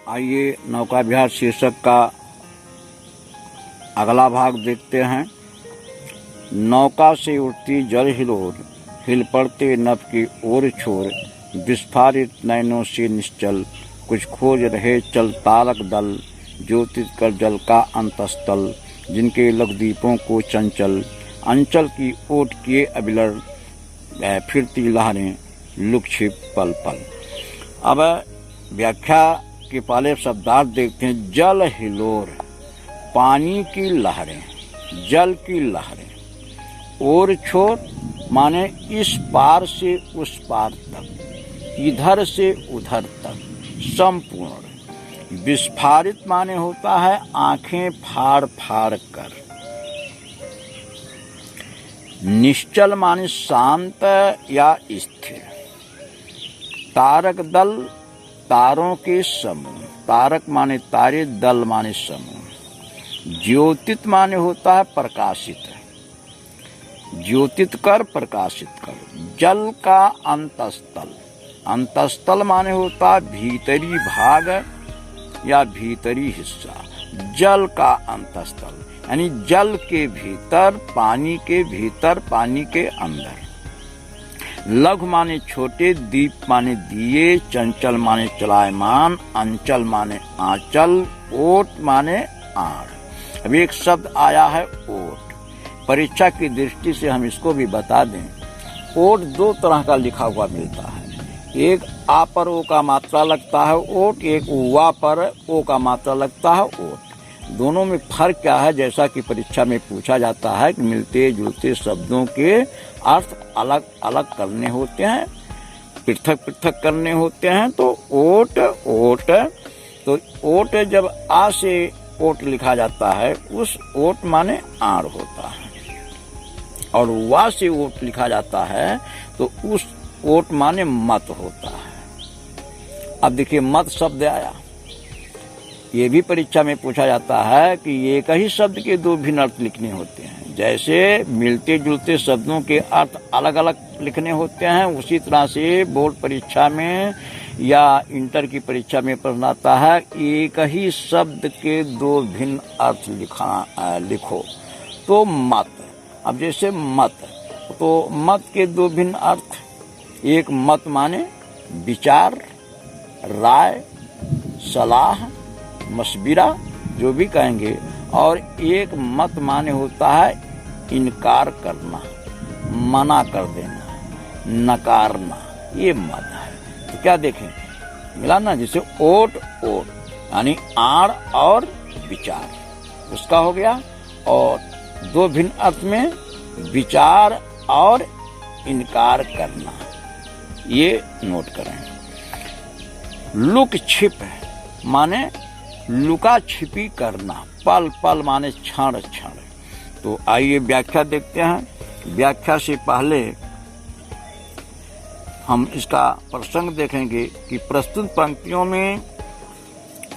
आइए नौका विहार शीर्षक का अगला भाग देखते हैं। नौका से उठती जल हिलोर, हिल पड़ते नभ की ओर छोर, विस्फारित नैनों से निश्चल, कुछ खोज रहे चल तारक दल, ज्योतित कर जल का अंतस्थल, जिनके लघुद्वीपों को चंचल, अंचल की ओट किए अबिलर, फिरती लहरें लुक छिप पल पल। अब व्याख्या के पहले शब्दार्थ देखते हैं। जल हिलोर, पानी की लहरें, जल की लहरें। और छोर माने इस पार से उस पार तक, इधर से उधर तक, संपूर्ण। विस्फारित माने होता है आंखें फाड़ फाड़ कर। निश्चल माने शांत या स्थिर। तारक दल, तारों के समूह। तारक माने तारे, दल माने समूह। ज्योतित माने होता है प्रकाशित, ज्योतित कर, प्रकाशित कर। जल का अंतस्थल, अंतस्थल माने होता है भीतरी भाग या भीतरी हिस्सा। जल का अंतस्थल यानी जल के भीतर, पानी के भीतर, पानी के अंदर। लघु माने छोटे, दीप माने दिए, चंचल माने चलायमान, अंचल माने आंचल, ओट माने आड़। अब एक शब्द आया है ओट। परीक्षा की दृष्टि से हम इसको भी बता दें। ओट दो तरह का लिखा हुआ मिलता है। एक आ पर ओ का मात्रा लगता है ओट, एक वा पर ओ का मात्रा लगता है ओट। दोनों में फर्क क्या है, जैसा कि परीक्षा में पूछा जाता है कि मिलते जुलते शब्दों के अर्थ अलग अलग करने होते हैं, पृथक पृथक करने होते हैं। तो ओट, ओट, तो ओट जब आ से ओट लिखा जाता है, उस ओट माने आड़ होता है। और वा से ओट लिखा जाता है तो उस ओट माने मत होता है। अब देखिए मत शब्द आया, ये भी परीक्षा में पूछा जाता है कि एक ही शब्द के दो भिन्न अर्थ लिखने होते हैं। जैसे मिलते जुलते शब्दों के अर्थ अलग अलग लिखने होते हैं, उसी तरह से बोर्ड परीक्षा में या इंटर की परीक्षा में प्रश्न आता है एक ही शब्द के दो भिन्न अर्थ लिखो। तो मत, अब जैसे मत, तो मत के दो भिन्न अर्थ। एक मत माने विचार, राय, सलाह, मशविरा, जो भी कहेंगे। और एक मत माने होता है इनकार करना, मना कर देना, नकारना, ये मत है। तो क्या देखें, मिला ना, जैसे ओट, ओट यानी आड़ और विचार, उसका हो गया। और दो भिन्न अर्थ में विचार और इनकार करना, ये नोट करें। लुक छिप माने लुका छिपी करना, पल पल माने क्षण क्षण। तो आइए व्याख्या देखते हैं। व्याख्या से पहले हम इसका प्रसंग देखेंगे कि प्रस्तुत पंक्तियों में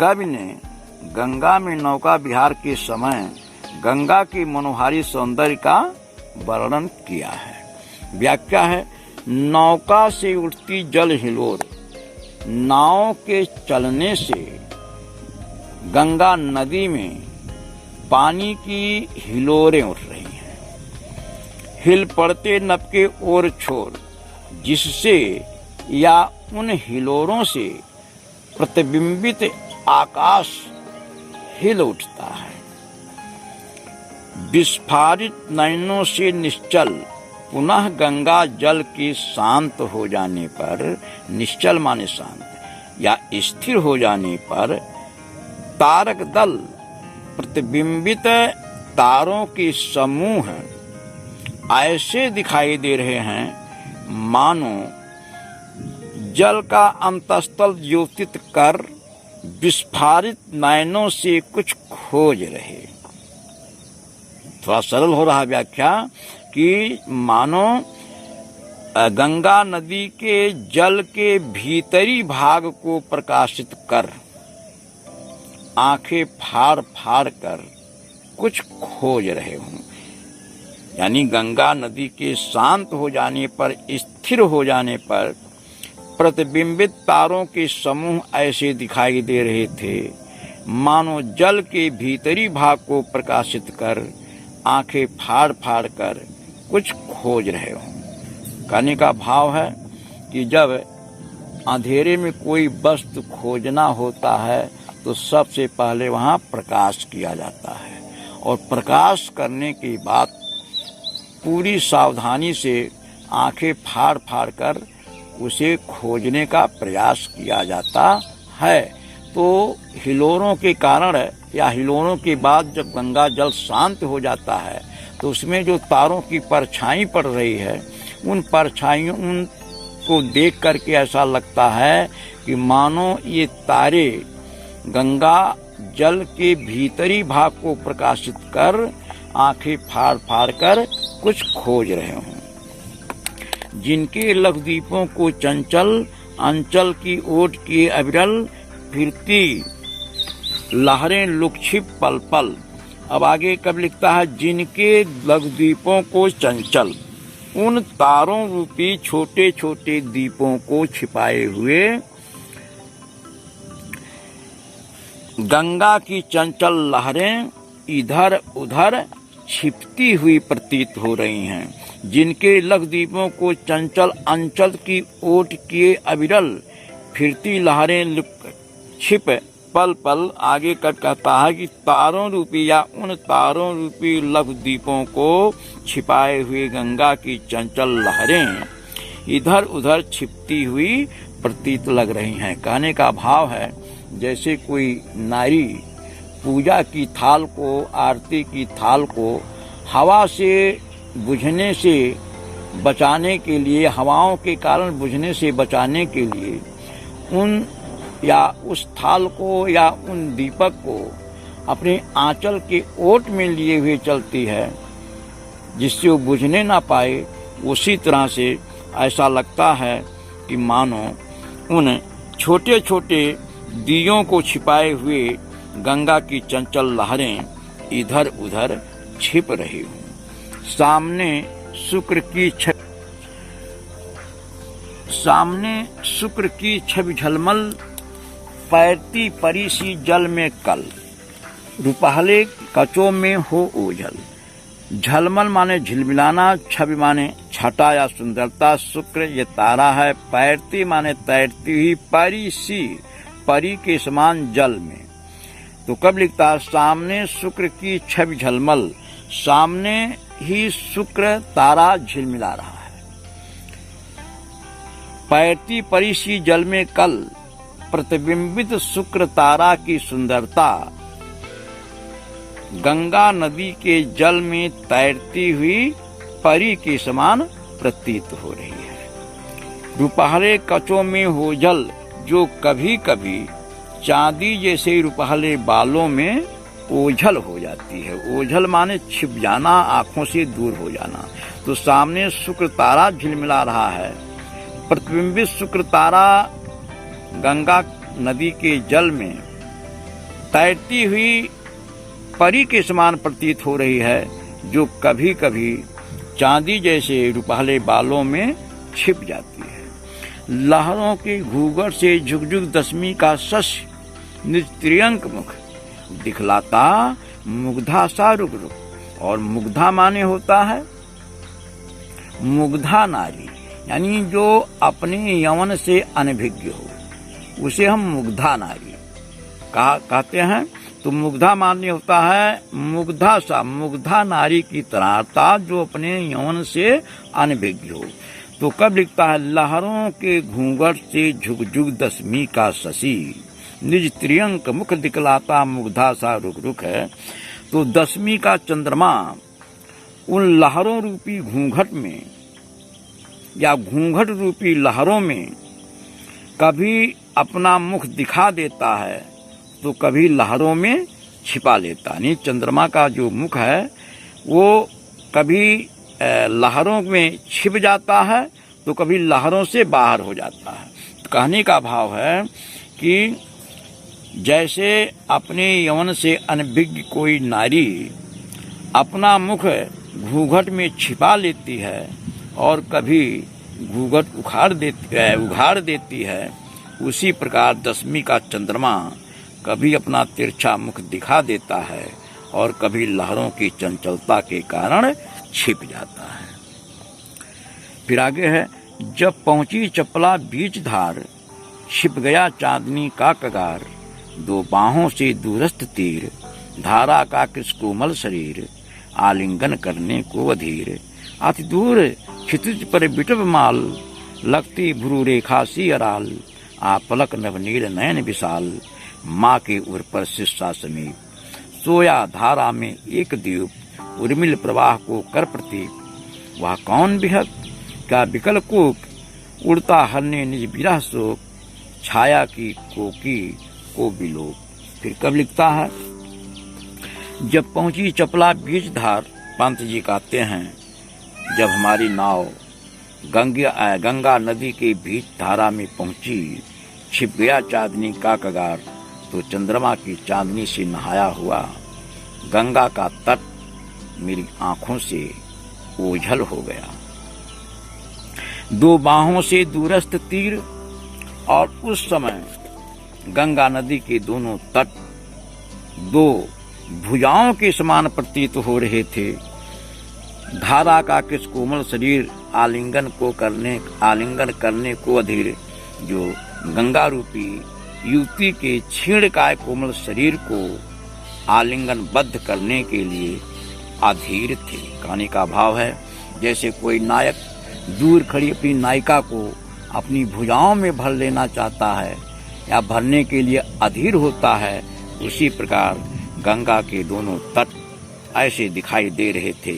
कवि ने गंगा में नौका विहार के समय गंगा की मनोहारी सौंदर्य का वर्णन किया है। व्याख्या है, नौका से उठती जल हिलोर, नाव के चलने से गंगा नदी में पानी की हिलोरें उठ रही हैं। हिल पड़ते नभ के ओर छोर, जिससे या उन हिलोरों से प्रतिबिंबित आकाश हिल उठता है। विस्फारित नयनों से निश्चल, पुनः गंगा जल के शांत हो जाने पर, निश्चल माने शांत या स्थिर हो जाने पर, तारक दल प्रतिबिंबित तारों के समूह ऐसे दिखाई दे रहे हैं मानो जल का अंतस्थल ज्योतित कर विस्फारित नयनों से कुछ खोज रहे। थोड़ा सरल हो रहा व्याख्या कि मानो गंगा नदी के जल के भीतरी भाग को प्रकाशित कर, आंखें फाड़ फाड़ कर कुछ खोज रहे हों। यानी गंगा नदी के शांत हो जाने पर, स्थिर हो जाने पर प्रतिबिंबित तारों के समूह ऐसे दिखाई दे रहे थे मानो जल के भीतरी भाग को प्रकाशित कर आंखें फाड़ फाड़ कर कुछ खोज रहे हों। कहने का भाव है कि जब अंधेरे में कोई वस्तु खोजना होता है तो सबसे पहले वहां प्रकाश किया जाता है और प्रकाश करने के बाद पूरी सावधानी से आंखें फाड़ फाड़ कर उसे खोजने का प्रयास किया जाता है। तो हिलोरों के कारण या हिलोरों के बाद जब गंगा जल शांत हो जाता है तो उसमें जो तारों की परछाई पड़ रही है उन परछाइयों को देख करके ऐसा लगता है कि मानो ये तारे गंगा जल के भीतरी भाग को प्रकाशित कर आंखें फाड़ फाड़ कर कुछ खोज रहे हों। जिनके लक्षद्वीपों को चंचल अंचल की ओट किए अविरल फिरती लहरें लुक्षिप पल पल। अब आगे कब लिखता है, जिनके लक्षद्वीपों को चंचल, उन तारों रूपी छोटे छोटे द्वीपों को छिपाए हुए गंगा की चंचल लहरें इधर उधर छिपती हुई प्रतीत हो रही हैं। जिनके लक्षद्वीपों को चंचल अंचल की ओट किए अविरल फिरती लहरें छिप पल पल। आगे कट कहता है कि तारों रूपी या उन तारों रूपी लक्षद्वीपों को छिपाए हुए गंगा की चंचल लहरें इधर उधर छिपती हुई प्रतीत लग रही हैं। कहने का भाव है जैसे कोई नारी पूजा की थाल को, आरती की थाल को हवा से बुझने से बचाने के लिए, हवाओं के कारण बुझने से बचाने के लिए उन या उस थाल को या उन दीपक को अपने आंचल के ओट में लिए हुए चलती है जिससे वो बुझने ना पाए। उसी तरह से ऐसा लगता है कि मानो उन छोटे छोटे दियों को छिपाए हुए गंगा की चंचल लहरें इधर उधर छिप रही हूँ। सामने शुक्र की छवि झलमल पैरती परी सी जल में कल। रुपहले कचों में हो ओझल। झलमल माने झिलमिलाना, छवि माने छटा या सुंदरता, शुक्र ये तारा है, पैरती माने तैरती हुई, परी सी परी के समान जल में। तो कब लिखता है, सामने शुक्र की छवि झलमल, सामने ही शुक्र तारा झिलमिला रहा है। पैरती परी सी जल में कल, प्रतिबिंबित शुक्र तारा की सुंदरता गंगा नदी के जल में तैरती हुई परी के समान प्रतीत हो रही है। रुपहले कचों में हो जल, जो कभी कभी चांदी जैसे रुपहले बालों में ओझल हो जाती है। ओझल माने छिप जाना, आंखों से दूर हो जाना। तो सामने शुक्र तारा झिलमिला रहा है। प्रतिबिंबित शुक्र तारा गंगा नदी के जल में तैरती हुई परी के समान प्रतीत हो रही है, जो कभी कभी चांदी जैसे रुपहले बालों में छिप जाती है। लहरों के घूंघट से झुकझुक दशमी का शश निस्त्रियंक मुख दिखलाता, मुग्धा सा रुक रुक। और मुग्धा माने होता है मुग्धा नारी, यानी जो अपने यौवन से अनभिज्ञ हो, उसे हम मुग्धा नारी कहते हैं। तो मुग्धा माने होता है मुग्धा सा, मुग्धा नारी की तरह जो अपने यौवन से अनभिज्ञ हो। तो कब लिखता है, लहरों के घूंघट से झुकझुक दशमी का शशि निज त्रियंक मुख दिखलाता, मुग्धा सा रुक रुक है। तो दशमी का चंद्रमा उन लहरों रूपी घूंघट में या घूंघट रूपी लहरों में कभी अपना मुख दिखा देता है तो कभी लहरों में छिपा लेता। नहीं, चंद्रमा का जो मुख है वो कभी लहरों में छिप जाता है तो कभी लहरों से बाहर हो जाता है। कहने का भाव है कि जैसे अपने यौवन से अनभिज्ञ कोई नारी अपना मुख घूंघट में छिपा लेती है और कभी घूंघट उघाड़ देती है, उसी प्रकार दशमी का चंद्रमा कभी अपना तिरछा मुख दिखा देता है और कभी लहरों की चंचलता के कारण छिप जाता है। फिर आगे है, जब पहुंची चपला बीच धार, छिप गया चांदनी का कगार, दो बाहों से दूरस्थ तीर, धारा का किस कोमल शरीर, आलिंगन करने को अधीर, अति दूर क्षितिज पर बिटव माल, लगती भ्रू रेखा सी अराल, आपलक नवनील नयन विशाल, माँ के उर पर शिष्या समीप, सोया धारा में एक द्वीप, उर्मिल प्रवाह को कर प्रतीक, वह कौन बिहक क्या बिकल कूक, उड़ता हरने निज विरह शोक, छाया की कोकी को बिलोक। फिर कब लिखता है, जब पहुंची चपला बीच धार, पंत जी कहते हैं जब हमारी नाव गंगा नदी के बीच धारा में पहुंची, छिप गया चांदनी का कगार, तो चंद्रमा की चांदनी से नहाया हुआ गंगा का तट मेरी आंखों से ओझल हो गया। दो बाहों से दूरस्थ तीर, और उस समय गंगा नदी के दोनों तट दो भुजाओं के समान प्रतीत हो रहे थे। धारा का किस कोमल शरीर आलिंगन करने को अधीर, जो गंगा रूपी युवती के छीणकाय कोमल शरीर को आलिंगन बद्ध करने के लिए अधीर थे। कहानी का भाव है, जैसे कोई नायक दूर खड़ी अपनी नायिका को अपनी भुजाओं में भर लेना चाहता है या भरने के लिए अधीर होता है, उसी प्रकार गंगा के दोनों तट ऐसे दिखाई दे रहे थे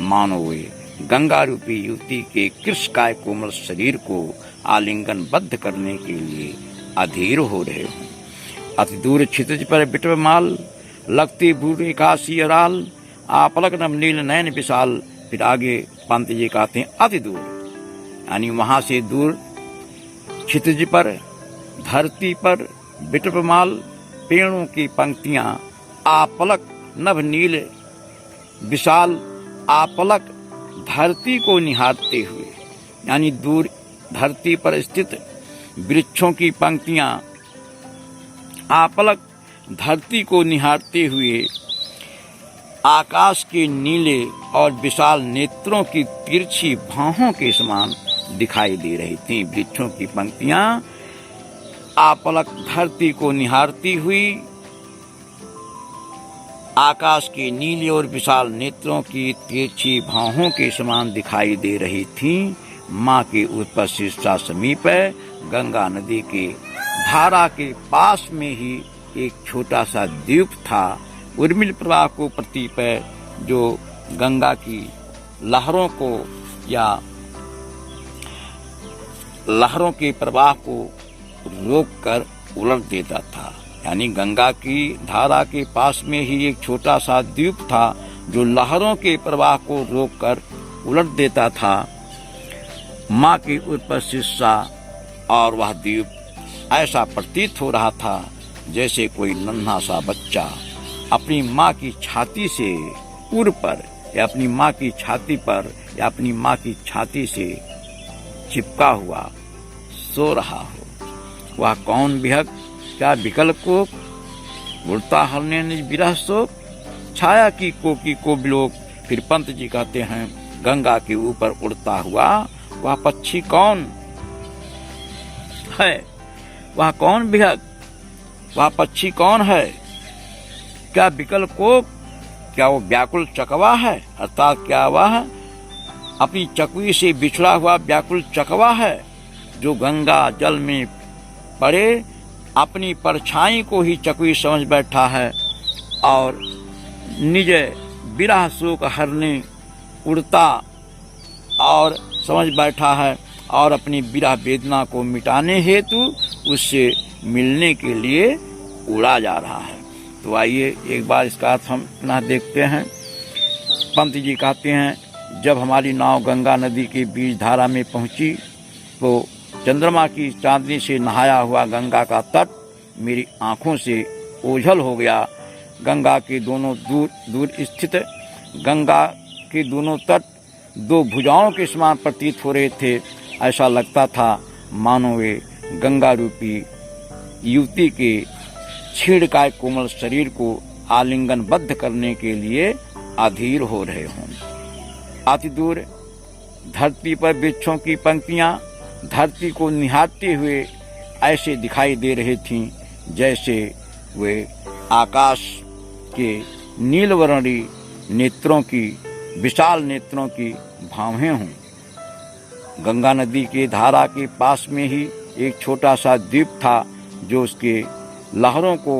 मानो वे गंगा रूपी युवती के कृष्णकाय कोमल शरीर को आलिंगन बद्ध करने के लिए अधीर हो रहे हों। अति दूर क्षितिज पर बिटव माल, लगती भ्रू रेखा सी अराल, आपलक नवनील नयन विशाल। फिर आगे पंत जी कहते हैं अति दूर, यानी वहां से दूर क्षितिज पर धरती पर बिटवमाल पेड़ों की पंक्तियां, आपलक नवनील विशाल, आपलक धरती को निहारते हुए, यानी दूर धरती पर स्थित वृक्षों की पंक्तियां आपलक धरती को निहारते हुए आकाश के नीले और विशाल नेत्रों की तिरछी बाहों के समान दिखाई दे रही थीं। वृक्षों की पंक्तियां आपलक धरती को निहारती हुई आकाश के नीले और विशाल नेत्रों की तिरछी बाहों के समान दिखाई दे रही थीं। माँ के ऊपर शीर्षा समीप है, गंगा नदी के धारा के पास में ही एक छोटा सा द्वीप था। उर्मिल प्रवाह को प्रतीक है, जो गंगा की लहरों को या लहरों के प्रवाह को रोककर उलट देता था। यानी गंगा की धारा के पास में ही एक छोटा सा द्वीप था जो लहरों के प्रवाह को रोककर उलट देता था। माँ की ऊपर शीर्षा और वह द्वीप ऐसा प्रतीत हो रहा था जैसे कोई नन्हा सा बच्चा अपनी माँ की छाती से उर पर या अपनी माँ की छाती पर या अपनी माँ की छाती से चिपका हुआ सो रहा हो। वह कौन बिहक क्या विकल को, उड़ता हरने निज विरह शोक, छाया की कोकी को बिलोक। फिर पंत जी कहते हैं, गंगा के ऊपर उड़ता हुआ वह पक्षी कौन है, वह कौन बिहक, वह पक्षी कौन है? क्या विकल को, क्या वो व्याकुल चकवा है? अर्थात क्या वह अपनी चकवी से बिछड़ा हुआ व्याकुल चकवा है जो गंगा जल में पड़े अपनी परछाई को ही चकवी समझ बैठा है और निज विरह शोक हरने उड़ता और समझ बैठा है और अपनी विरह वेदना को मिटाने हेतु उससे मिलने के लिए उड़ा जा रहा है। तो आइए एक बार इसका अर्थ हम पुनः देखते हैं। पंत जी कहते हैं, जब हमारी नाव गंगा नदी के बीच धारा में पहुंची तो चंद्रमा की चांदनी से नहाया हुआ गंगा का तट मेरी आंखों से ओझल हो गया। गंगा के दोनों दूर स्थित गंगा के दोनों तट दो भुजाओं के समान प्रतीत हो रहे थे ऐसा लगता था मानो वे गंगा रूपी युवती के छेड़काए कोमल शरीर को आलिंगनबद्ध करने के लिए अधीर हो रहे हों। अति दूर धरती पर वृक्षों की पंक्तियां धरती को निहारते हुए ऐसे दिखाई दे रही थीं जैसे वे आकाश के नीलवर्णी नेत्रों की विशाल नेत्रों की भावें हों। गंगा नदी के धारा के पास में ही एक छोटा सा द्वीप था जो उसके लहरों को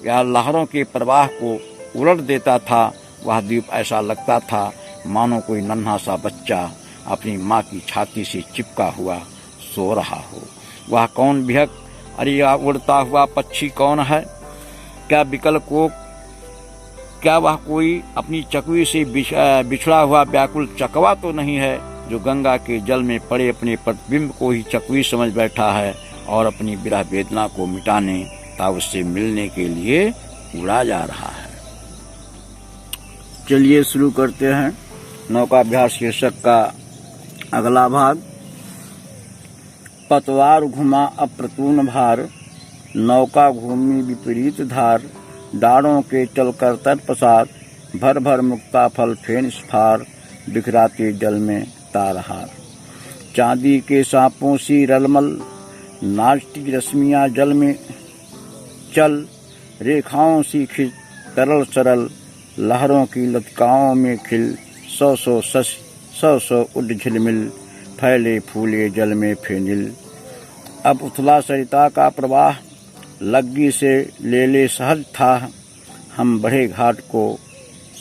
या लहरों के प्रवाह को उलट देता था। वह द्वीप ऐसा लगता था मानो कोई नन्हा सा बच्चा अपनी माँ की छाती से चिपका हुआ सो रहा हो। वह कौन बिहक अरे यह उड़ता हुआ पक्षी कौन है? क्या बिकल कोक? क्या वह कोई अपनी चकवी से बिछड़ा हुआ व्याकुल चकवा तो नहीं है जो गंगा के जल में पड़े अपने प्रतिबिंब को ही चकवी समझ बैठा है और अपनी विरह वेदना को मिटाने तथा उससे मिलने के लिए उड़ा जा रहा है। चलिए शुरू करते हैं नौकाभ्यास शीर्षक का अगला भाग। पतवार घुमा अप्रतून भार, नौका घूमी विपरीत धार, डारों के चलकर तत्पसार, भर भर मुक्ता फल फेन स्फार, बिखराते जल में तारहार। चांदी के सांपों सी रलमल, नाचती रश्मियां जल में चल, रेखाओं सी खिंच तरल सरल, लहरों की लतिकाओं में खिल, सौ सौ उड झिलमिल, फैले फूले जल में फेनिल। अब उथला सरिता का प्रवाह, लग्गी से ले सहज था, हम बढ़े घाट को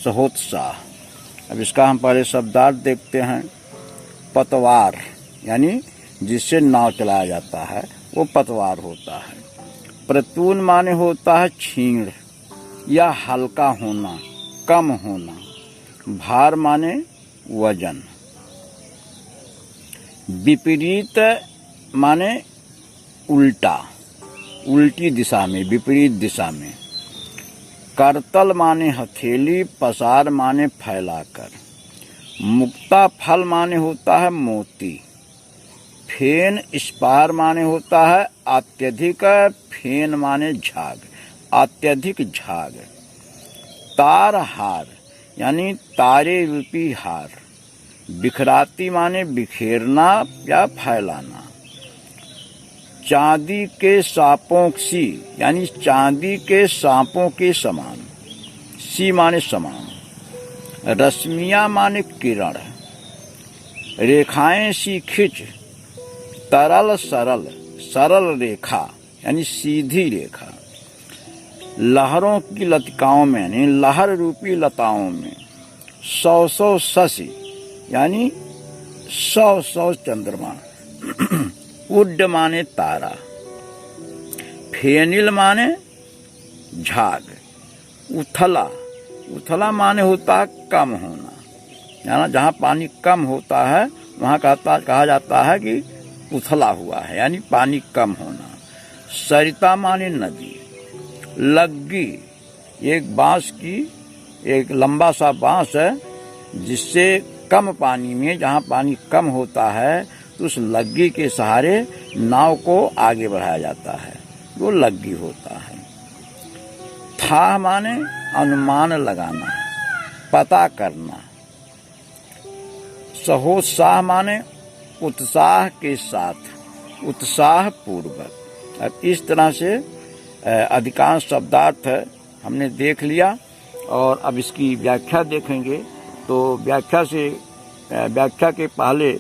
सहोत्साह। अब इसका हम पहले शब्दार्थ देखते हैं। पतवार यानी जिससे नाव चलाया जाता है वो पतवार होता है। प्रतून माने होता है छीण या हल्का होना, कम होना। भार माने वजन। विपरीत माने उल्टा, उल्टी दिशा में, विपरीत दिशा में। करतल माने हथेली, पसार माने फैलाकर। मुक्ता फल माने होता है मोती। फेन स्पार माने होता है अत्यधिक, फेन माने झाग, अत्यधिक झाग। तार हार यानी तारे रूपी हार। बिखराती माने बिखेरना या फैलाना। चांदी के सांपों सी यानी चांदी के सांपों के समान। सी माने समान। रश्मियां माने किरण। रेखाएं सी खिंच, तरल सरल, सरल रेखा यानी सीधी रेखा। लहरों की लतिकाओं में यानी लहर रूपी लताओं में। सौ शशि यानी सौ चंद्रमा। उड माने तारा। फेनिल माने झाग। उथला, उथला माने होता है कम होना, यानी जहाँ पानी कम होता है वहाँ कहा जाता है कि उथला हुआ है, यानी पानी कम होना। सरिता माने नदी। लग्गी एक बांस की, एक लंबा सा बांस है जिससे कम पानी में, जहाँ पानी कम होता है तो उस लग्गी के सहारे नाव को आगे बढ़ाया जाता है, वो लग्गी होता है। था माने अनुमान लगाना, पता करना। सहोत्साह माने उत्साह के साथ, उत्साह पूर्वक। अब इस तरह से अधिकांश शब्दार्थ हमने देख लिया और अब इसकी व्याख्या देखेंगे। तो व्याख्या के पहले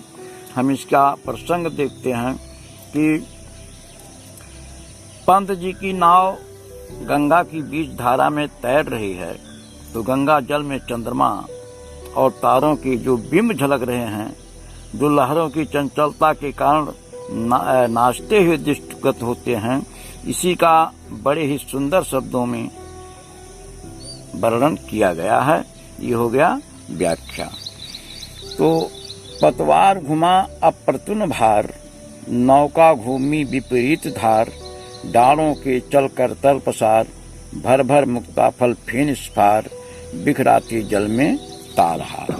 हम इसका प्रसंग देखते हैं कि पंत जी की नाव गंगा की बीच धारा में तैर रही है, तो गंगा जल में चंद्रमा और तारों के जो बिंब झलक रहे हैं, जो लहरों की चंचलता के कारण नाचते हुए दृष्टिगत होते हैं, इसी का बड़े ही सुंदर शब्दों में वर्णन किया गया है। ये हो गया व्याख्या। तो पतवार घुमा अप्रतुन भार, नौका घूमी विपरीत धार, डालों के चलकर तल पसार, भर भर मुक्ता फल फेन स्फार, बिखराती जल में तारहार।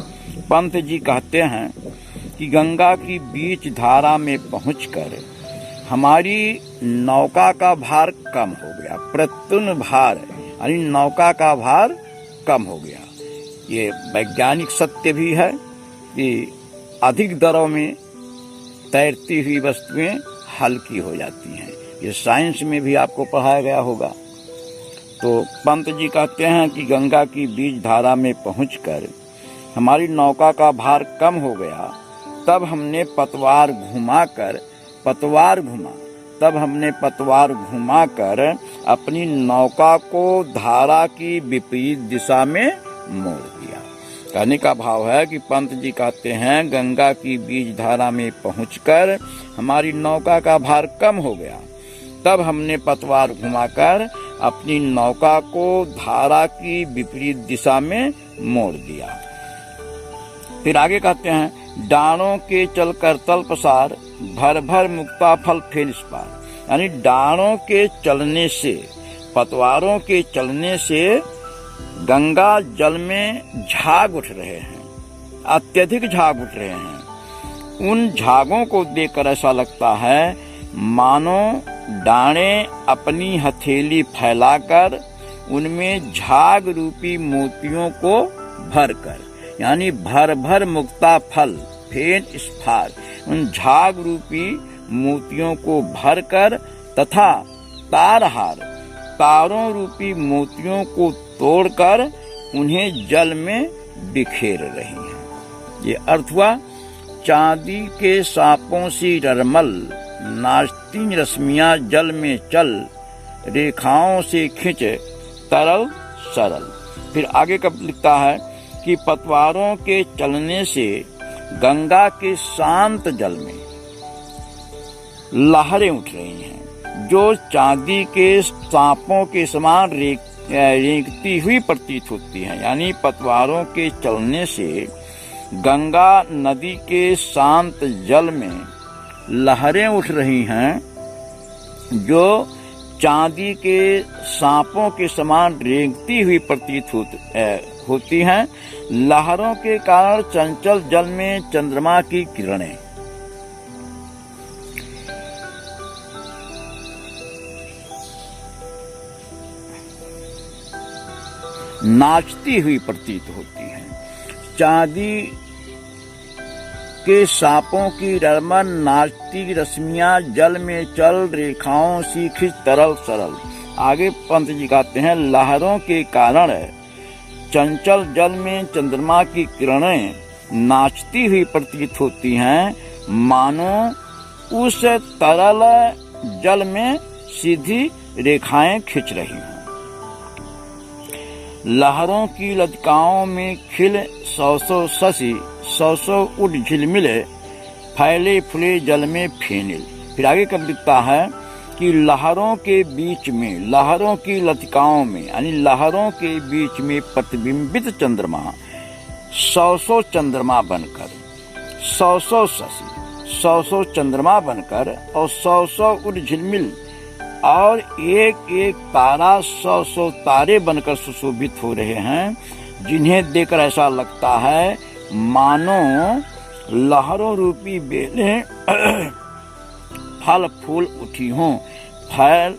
पंत जी कहते हैं कि गंगा की बीच धारा में पहुंचकर हमारी नौका का भार कम हो गया। प्रत्युन भार यानी नौका का भार कम हो गया। ये वैज्ञानिक सत्य भी है कि अधिक दरों में तैरती हुई वस्तुएं हल्की हो जाती हैं। ये साइंस में भी आपको पढ़ाया गया होगा। तो पंत जी कहते हैं कि गंगा की बीच धारा में पहुंचकर हमारी नौका का भार कम हो गया। तब हमने पतवार घुमाकर अपनी नौका को धारा की विपरीत दिशा में मोड़ दिया। कहने का भाव है कि पंत जी कहते हैं गंगा की बीच धारा में पहुंचकर हमारी नौका का भार कम हो गया। तब हमने पतवार घुमाकर अपनी नौका को धारा की विपरीत दिशा में मोड़ दिया। फिर आगे कहते हैं डाणों के चलकर तल पसार, भर भर मुक्ता फल फेल इस पार। यानी डाणों के चलने से, पतवारों के चलने से गंगा जल में झाग उठ रहे हैं, अत्यधिक झाग उठ रहे हैं। उन झागों को देखकर ऐसा लगता है मानो डाणे अपनी हथेली फैलाकर उनमें झाग रूपी मोतियों को भरकर, यानी भर भर मुक्ता फल फेन स्फार, उन झाग रूपी मोतियों को भरकर तथा तारहार, तारों रूपी मोतियों को तोड़कर उन्हें जल में बिखेर रही हैं। ये अर्थ हुआ चांदी के सांपों सी ररमल, नाचती रश्मियां जल में चल, रेखाओं से खिंच तरल सरल। फिर आगे कब लिखता है कि पतवारों के चलने से गंगा के शांत जल में लहरें उठ रही हैं, जो चांदी के सांपों के समान रेंगती हुई प्रतीत होती हैं। यानी पतवारों के चलने से गंगा नदी के शांत जल में लहरें उठ रही हैं, जो चांदी के सांपों के समान रेंगती हुई प्रतीत होती हैं। लहरों के कारण चंचल जल में चंद्रमा की किरणें नाचती हुई प्रतीत होती हैं। चांदी के सांपों की रमन नाचती रश्मियां जल में चल, रेखाओं सी खिंच तरल सरल। आगे पंत जी कहते हैं लहरों के कारण चंचल जल में चंद्रमा की किरणें नाचती हुई प्रतीत होती हैं, मानो उस तरल जल में सीधी रेखाएं खिंच रही हों। लहरों की लतिकाओं में खिल सौ शशि, सौ उठ झिलमिले, फैले फूले जल में फेनिल। फिर आगे कब लिखता है कि लहरों के बीच में, लहरों की लतिकाओं में यानी लहरों के बीच में प्रतिबिंबित चंद्रमा सौ चंद्रमा बनकर, सौ शशि, सौ चंद्रमा बनकर और सौ उठ झिलमिल और एक एक तारा सौ तारे बनकर सुशोभित हो रहे हैं, जिन्हें देखकर ऐसा लगता है मानो लहरों रूपी बेलें फल फूल उठी हों। फल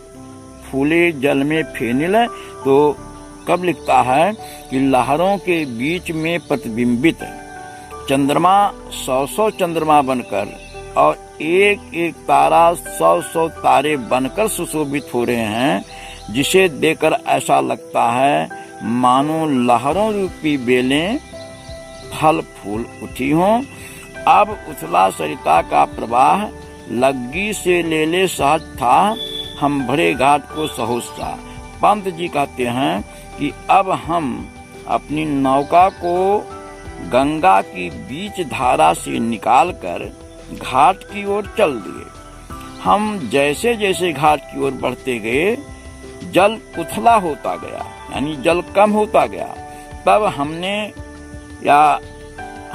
फूले जल में फेनिल। तो कब लिखता है कि लहरों के बीच में प्रतिबिंबित चंद्रमा सौ चंद्रमा बनकर और एक एक तारा सौ तारे बनकर सुशोभित हो रहे हैं, जिसे देखकर ऐसा लगता है मानो लहरों रूपी बेलें फल फूल उठी हों। अब उथला सरिता का प्रवाह लग्गी से ले सहज था, हम भरे घाट को सहोसा। पंत जी कहते हैं कि अब हम अपनी नौका को गंगा की बीच धारा से निकालकर घाट की ओर चल दिए। हम जैसे जैसे घाट की ओर बढ़ते गए, जल उथला होता गया, यानी जल कम होता गया। तब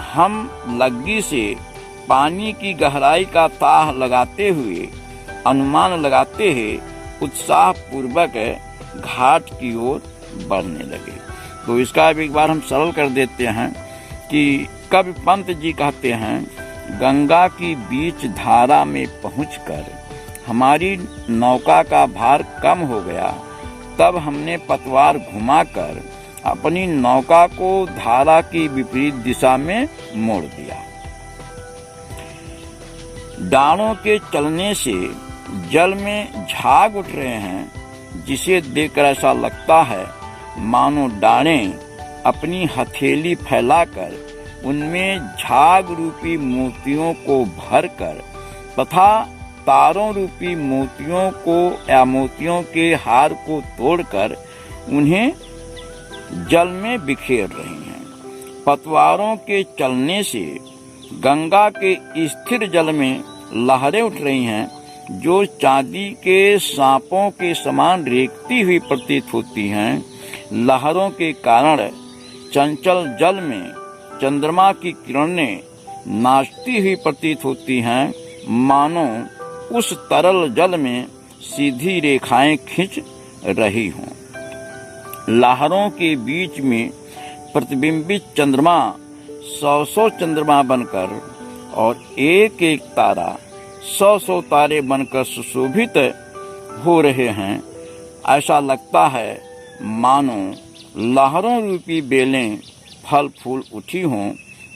हम लग्गी से पानी की गहराई का ताह लगाते हुए, अनुमान लगाते हुए उत्साह पूर्वक घाट की ओर बढ़ने लगे। तो इसका एक बार हम सरल कर देते हैं कि कवि पंत जी कहते हैं गंगा की बीच धारा में पहुंचकर हमारी नौका का भार कम हो गया, तब हमने पतवार घुमाकर अपनी नौका को धारा की विपरीत दिशा में मोड़ दिया। डालों के चलने से जल में झाग उठ रहे हैं, जिसे देखकर ऐसा लगता है मानो डालें अपनी हथेली फैलाकर उनमें झाग रूपी मोतियों को भरकर तथा तारों रूपी मोतियों को या मोतियों के हार को तोड़कर उन्हें जल में बिखेर रही हैं। पतवारों के चलने से गंगा के स्थिर जल में लहरें उठ रही हैं, जो चांदी के सांपों के समान रेखती हुई प्रतीत होती हैं। लहरों के कारण चंचल जल में चंद्रमा की किरणें नाचती हुई प्रतीत होती हैं, मानो उस तरल जल में सीधी रेखाएं खींच रही हों। लहरों के बीच में प्रतिबिंबित चंद्रमा 100 चंद्रमा बनकर और एक एक तारा 100 तारे बनकर सुशोभित हो रहे हैं। ऐसा लगता है मानो लहरों रूपी बेलें फल फूल उठी हों।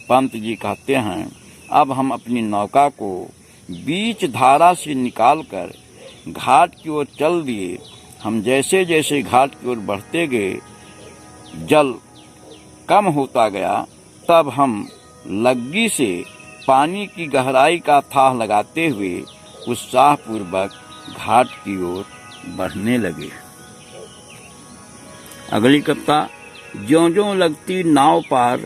पंत जी कहते हैं, अब हम अपनी नौका को बीच धारा से निकालकर घाट की ओर चल दिए। हम जैसे जैसे घाट की ओर बढ़ते गए, जल कम होता गया, तब हम लग्गी से पानी की गहराई का थाह लगाते हुए उत्साहपूर्वक घाट की ओर बढ़ने लगे। अगली कविता। ज्यों-ज्यों लगती नाव पार,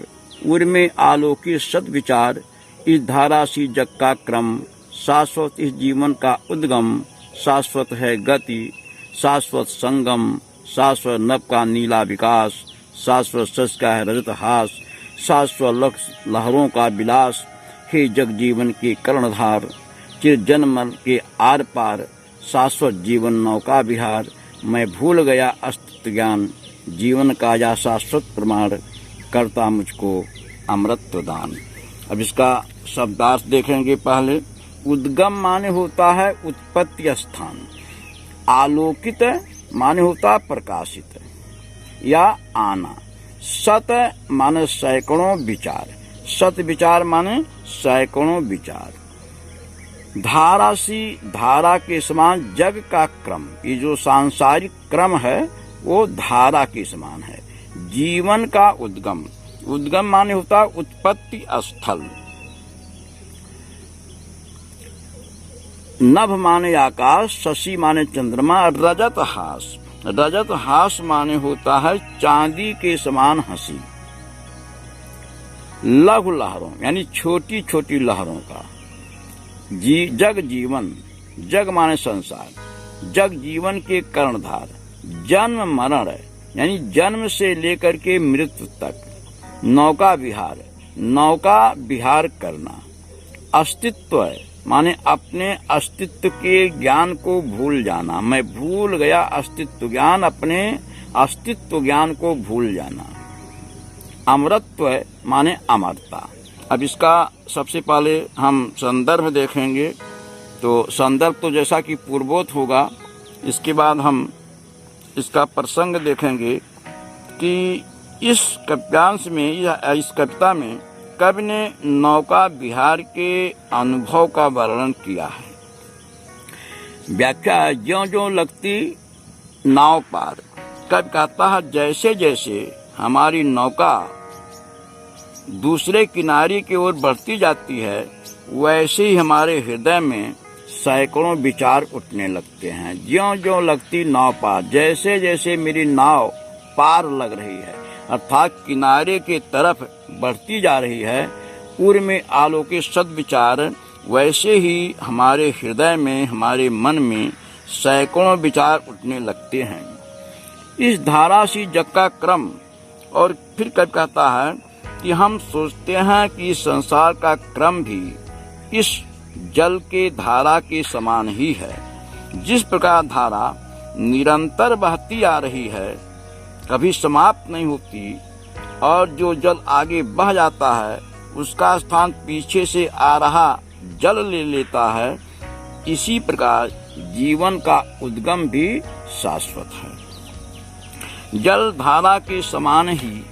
उर में आलोकित सद्विचार, इस धारा सी जग का क्रम, शाश्वत इस जीवन का उद्गम, शाश्वत है गति, शाश्वत संगम, शाश्वत नभ का नीला विकास, शाश्वत सच का है रजत हास, शाश्वत लहरों का विलास, हे जग जीवन के कर्णधार, चिर जन्म के आर पार, शाश्वत जीवन नौका विहार, मैं भूल गया अस्तित्व ज्ञान, जीवन का या शाश्वत प्रमाण, करता मुझको अमृत दान। अब इसका शब्दार्थ देखेंगे। पहले उद्गम माने होता है उत्पत्ति स्थान, आलोकित माने होता प्रकाशित या आना, सत माने सैकड़ों विचार, सत विचार माने सैकड़ों विचार, धारासी धारा के समान जग का क्रम, ये जो सांसारिक क्रम है वो धारा के समान है। जीवन का उद्गम, उद्गम माने होता उत्पत्ति स्थल, नभ माने आकाश, शशि माने चंद्रमा, रजत हास, रजत हास माने होता है चांदी के समान हंसी, लघु लहरों यानी छोटी छोटी लहरों का, जग जीवन, जग माने संसार, जग जीवन के कर्णधार, जन्म मरण यानी जन्म से लेकर के मृत्यु तक, नौका विहार, नौका विहार करना, अस्तित्व माने अपने अस्तित्व के ज्ञान को भूल जाना, मैं भूल गया अस्तित्व ज्ञान, अपने अस्तित्व ज्ञान को भूल जाना, अमरत्व माने अमरता। अब इसका सबसे पहले हम संदर्भ देखेंगे। तो संदर्भ तो जैसा कि पूर्वोक्त होगा, इसके बाद हम इसका प्रसंग देखेंगे कि इस काव्यांश में या इस कविता में कवि ने नौका विहार के अनुभव का वर्णन किया है। व्याख्या है, ज्यों-ज्यों लगती नाव पार, कवि कहता है जैसे जैसे हमारी नौका दूसरे किनारे की ओर बढ़ती जाती है, वैसे ही हमारे हृदय में सैकड़ों विचार उठने लगते हैं। ज्यों-ज्यों लगती नाव पार, जैसे जैसे मेरी नाव पार लग रही है अर्थात किनारे के तरफ बढ़ती जा रही है, उर में आलोकित सद्विचार, वैसे ही हमारे हृदय में, हमारे मन में सैकड़ों विचार उठने लगते हैं। इस धारा सी जग का क्रम। और फिर कब कहता है कि हम सोचते हैं कि संसार का क्रम भी इस जल के धारा के समान ही है। जिस प्रकार धारा निरंतर बहती आ रही है, कभी समाप्त नहीं होती, और जो जल आगे बह जाता है उसका स्थान पीछे से आ रहा जल ले लेता है, इसी प्रकार जीवन का उद्गम भी शाश्वत है। जल धारा के समान ही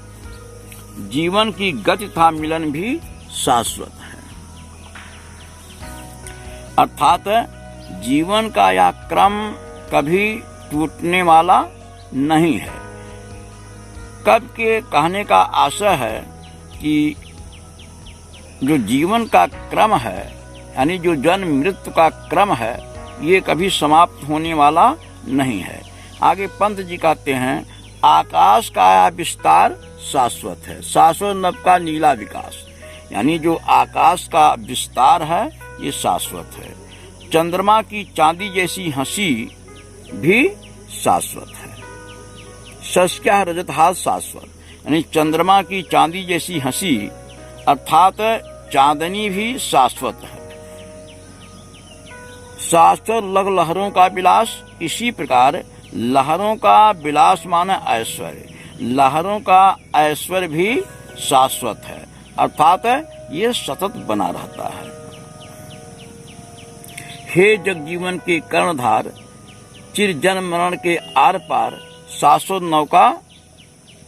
जीवन की गति तथा मिलन भी शाश्वत है। अर्थात जीवन का यह क्रम कभी टूटने वाला नहीं है। कब के कहने का आशय है कि जो जीवन का क्रम है, यानी जो जन्म मृत्यु का क्रम है, ये कभी समाप्त होने वाला नहीं है। आगे पंत जी कहते हैं, आकाश का विस्तार शाश्वत है, शाश्वत नभ का नीला विकास, यानी जो आकाश का विस्तार है ये शाश्वत है। चंद्रमा की चांदी जैसी हंसी भी शाश्वत है। शस्क्या रजतहास शाश्वत, यानी चंद्रमा की चांदी जैसी हंसी अर्थात चांदनी भी शाश्वत है। शाश्वत लग लहरों का विलास, इसी प्रकार लहरों का विलास माने ऐश्वर्य, लहरों का ऐश्वर्य भी शाश्वत है, अर्थात ये सतत बना रहता है। हे जगजीवन के कर्णधार, चिर जन्म मरण के आर पार, शाश्वत नौका,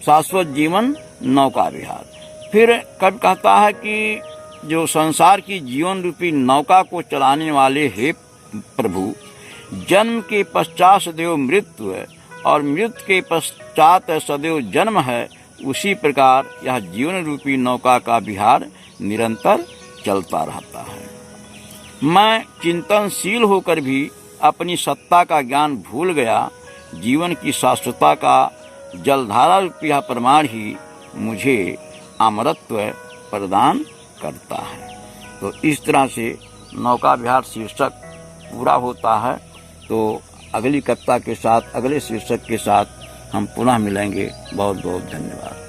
शाश्वत जीवन नौका विहार। फिर कब कहता है कि जो संसार की जीवन रूपी नौका को चलाने वाले हे प्रभु, जन्म के पश्चात सदैव मृत्यु है और मृत्यु के पश्चात सदैव जन्म है, उसी प्रकार यह जीवन रूपी नौका का विहार निरंतर चलता रहता है। मैं चिंतनशील होकर भी अपनी सत्ता का ज्ञान भूल गया। जीवन की शाश्वतता का जलधारा रूपी यह प्रमाण ही मुझे अमरत्व प्रदान करता है। तो इस तरह से नौका विहार शीर्षक पूरा होता है। तो अगली कविता के साथ, अगले शीर्षक के साथ हम पुनः मिलेंगे। बहुत बहुत धन्यवाद।